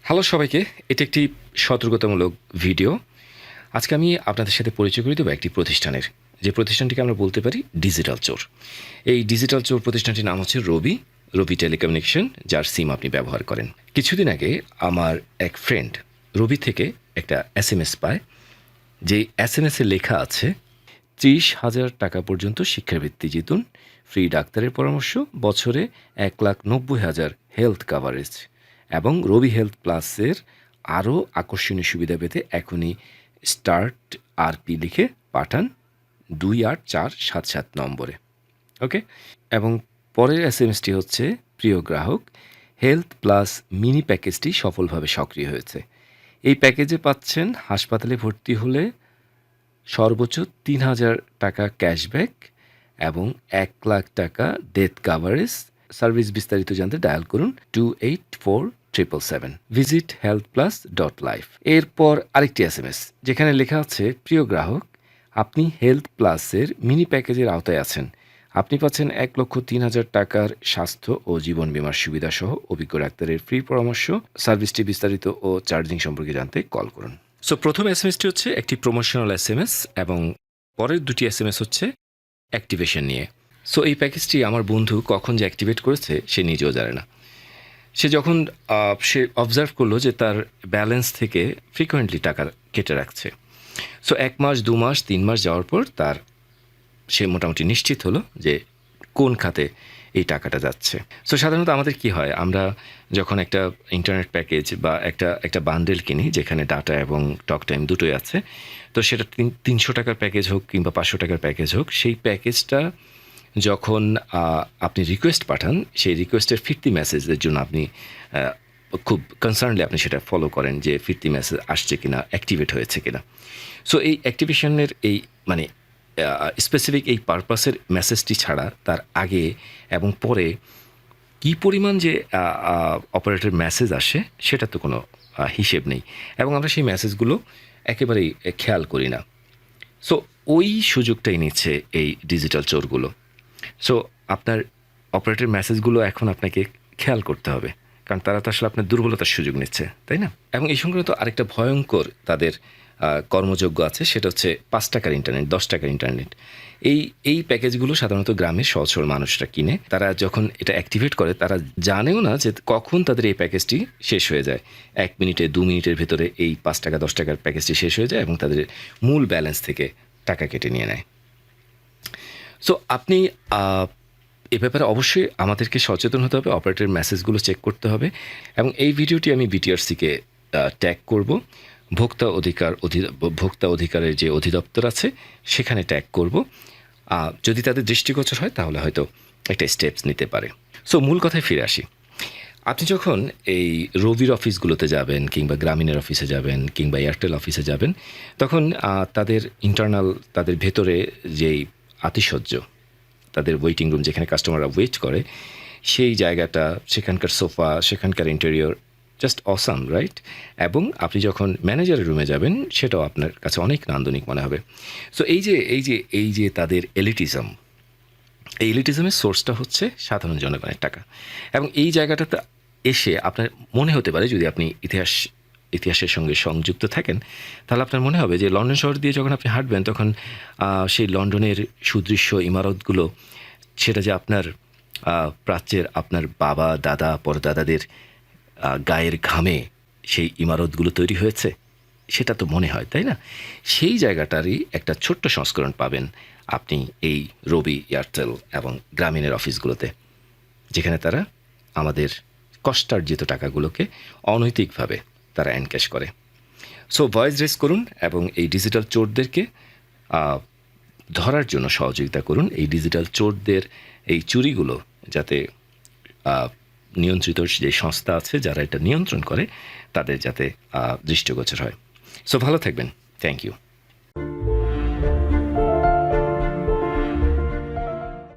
Hello সবাইকে, এটি একটি সতর্কতামূলক ভিডিও। আজকে আমি আপনাদের সাথে পরিচয় করে দেবো একটি প্রতিষ্ঠানের, যে প্রতিষ্ঠানটিকে আমরা বলতে পারি ডিজিটাল চোর। এই ডিজিটাল চোর প্রতিষ্ঠানটির নাম হচ্ছে রবি টেলিকমিউনিকেশন, যার সিম আপনি ব্যবহার করেন। কিছুদিন আগে আমার এক ফ্রেন্ড রবি থেকে একটা SMS পায়, যে SMS-এ লেখা আছে 30,000 টাকা পর্যন্ত শিক্ষাবৃত্তি জিতুন, ফ্রি ডাক্তারের পরামর্শ, বছরে 1,90,000 হেলথ কাভারেজ এবং রবি হেলথ প্লাসের আরও আকর্ষণীয় সুবিধা পেতে এখনই স্টার্ট আরপি লিখে পাঠান 28477 নম্বরে। ওকে, এবং পরের SMS-টি হচ্ছে, প্রিয় গ্রাহক, হেলথ প্লাস মিনি প্যাকেজটি সফলভাবে সক্রিয় হয়েছে। এই প্যাকেজে পাচ্ছেন হাসপাতালে ভর্তি হলে সর্বোচ্চ 3,000 টাকা ক্যাশব্যাক এবং 1,00,000 টাকা ডেথ কাভারেজ। সার্ভিস বিস্তারিত জানতে ডায়াল করুন 284777। Visit healthplus.life। এরপর আরেকটি SMS, যেখানে লেখা আছে, প্রিয় গ্রাহক, আপনি হেলথ প্লাসের মিনি প্যাকেজের আওতায় আছেন। আপনি পাচ্ছেন 1,03,000 টাকার স্বাস্থ্য ও জীবন বীমার সুবিধা সহ অভিজ্ঞ ডাক্তারের ফ্রি পরামর্শ। সার্ভিসটি বিস্তারিত ও চার্জিং সম্পর্কে জানতে কল করুন। সো প্রথম SMS-টি হচ্ছে একটি প্রমোশনাল SMS এবং পরের দুটি SMS হচ্ছে অ্যাক্টিভেশন নিয়ে। সো এই প্যাকেজটি আমার বন্ধু কখন যে অ্যাক্টিভেট করেছে সে নিজেও জানে না। সে যখন সে অবজার্ভ করলো যে তার ব্যালেন্স থেকে ফ্রিকোয়েন্টলি টাকা কেটে রাখছে। সো 1 মাস, 2 মাস, 3 মাস যাওয়ার পর সে মোটামুটি নিশ্চিত হলো যে কোন খাতে এই টাকাটা যাচ্ছে। সো সাধারণত আমাদের কি হয়, আমরা যখন একটা ইন্টারনেট প্যাকেজ বা একটা বান্ডেল কিনি যেখানে ডাটা এবং টক টাইম দুটোই আছে, তো সেটা 300 টাকার প্যাকেজ হোক কিংবা 500 টাকার প্যাকেজ হোক, সেই প্যাকেজটা যখন আপনি রিকোয়েস্ট পাঠান, সেই রিকোয়েস্টের ফিরতি মেসেজের জন্য আপনি খুব কনসার্নলি আপনি সেটা ফলো করেন যে ফিরতি মেসেজ আসছে কিনা, অ্যাক্টিভেট হয়েছে কিনা। সো এই অ্যাক্টিভেশনের এই মানে স্পেসিফিক এই পারপাসের মেসেজটি ছাড়া তার আগে এবং পরে কী পরিমাণ যে অপারেটর মেসেজ আসে সেটা তো কোনো হিসেব নেই, এবং আমরা সেই মেসেজগুলো একেবারেই খেয়াল করি না। সো ওই সুযোগটাই নিচ্ছে এই ডিজিটাল চোরগুলো। সো আপনার অপারেটর মেসেজগুলো এখন আপনাকে খেয়াল করতে হবে, কারণ তারা তো আসলে আপনার দুর্বলতার সুযোগ নিচ্ছে, তাই না? এবং এই সংক্রান্ত আরেকটা ভয়ঙ্কর তাদের কর্মযোগ্য আছে, সেটা হচ্ছে 5 টাকার ইন্টারনেট, 10 টাকার ইন্টারনেট। এই প্যাকেজগুলো সাধারণত গ্রামের সহজ সরল মানুষরা কিনে। তারা যখন এটা অ্যাক্টিভেট করে তারা জানেও না যে কখন তাদের এই প্যাকেজটি শেষ হয়ে যায়। 1 মিনিটে, 2 মিনিটের ভেতরে এই 5 টাকা 10 টাকার প্যাকেজটি শেষ হয়ে যায় এবং তাদের মূল ব্যালেন্স থেকে টাকা কেটে নিয়ে নেয়। সো আপনি এ ব্যাপারে অবশ্যই আমাদেরকে সচেতন হতে হবে, অপারেটর মেসেজগুলো চেক করতে হবে। এবং এই ভিডিওটি আমি বিটিআরসিকে ট্যাগ করব, ভোক্তা অধিকারের যে অধিদপ্তর আছে সেখানে ট্যাগ করব। যদি তাদের দৃষ্টিগোচর হয় তাহলে হয়তো একটা স্টেপস নিতে পারে। সো মূল কথায় ফিরে আসি। আপনি যখন এই রবির অফিসগুলোতে যাবেন কিংবা গ্রামীণের অফিসে যাবেন কিংবা এয়ারটেল অফিসে যাবেন, তখন তাদের ইন্টারনাল, তাদের ভেতরে যেই আতিশয্য, তাদের ওয়েটিং রুম যেখানে কাস্টমাররা ওয়েট করে, সেই জায়গাটা, সেখানকার সোফা, সেখানকার ইন্টেরিয়র জাস্ট অসাম, রাইট? এবং আপনি যখন ম্যানেজারের রুমে যাবেন সেটাও আপনার কাছে অনেক নান্দনিক মনে হবে। সো এই যে তাদের এলিটিজম, এই এলিটিজমের সোর্সটা হচ্ছে সাধারণ জনগণের টাকা। এবং এই জায়গাটাতে এসে আপনার মনে হতে পারে, যদি আপনি ইতিহাসের সঙ্গে সংযুক্ত থাকেন, তাহলে আপনার মনে হবে যে লন্ডন শহর দিয়ে যখন আপনি হাঁটবেন তখন সেই লন্ডনের সুদৃশ্য ইমারতগুলো, সেটা যে আপনার প্রাচ্যের আপনার বাবা, দাদা, পরদাদাদের গায়ের ঘামে সেই ইমারতগুলো তৈরি হয়েছে, সেটা তো মনে হয়, তাই না? সেই জায়গাটারই একটা ছোট্ট সংস্করণ পাবেন আপনি এই রবি, এয়ারটেল এবং গ্রামীণের অফিসগুলোতে, যেখানে তারা আমাদের কষ্টার্জিত টাকাগুলোকে অনৈতিকভাবে তারা এনক্যাশ করে। সো ভয়েস রেজ করুন এবং এই ডিজিটাল চোরদেরকে ধরার জন্য সহযোগিতা করুন। এই ডিজিটাল চোরদের এই চুরিগুলো যাতে নিয়ন্ত্রিত যে সংস্থা আছে যারা এটা নিয়ন্ত্রণ করে, তাদের যাতে দৃষ্টিগোচর হয়। সো ভালো থাকবেন। Thank you.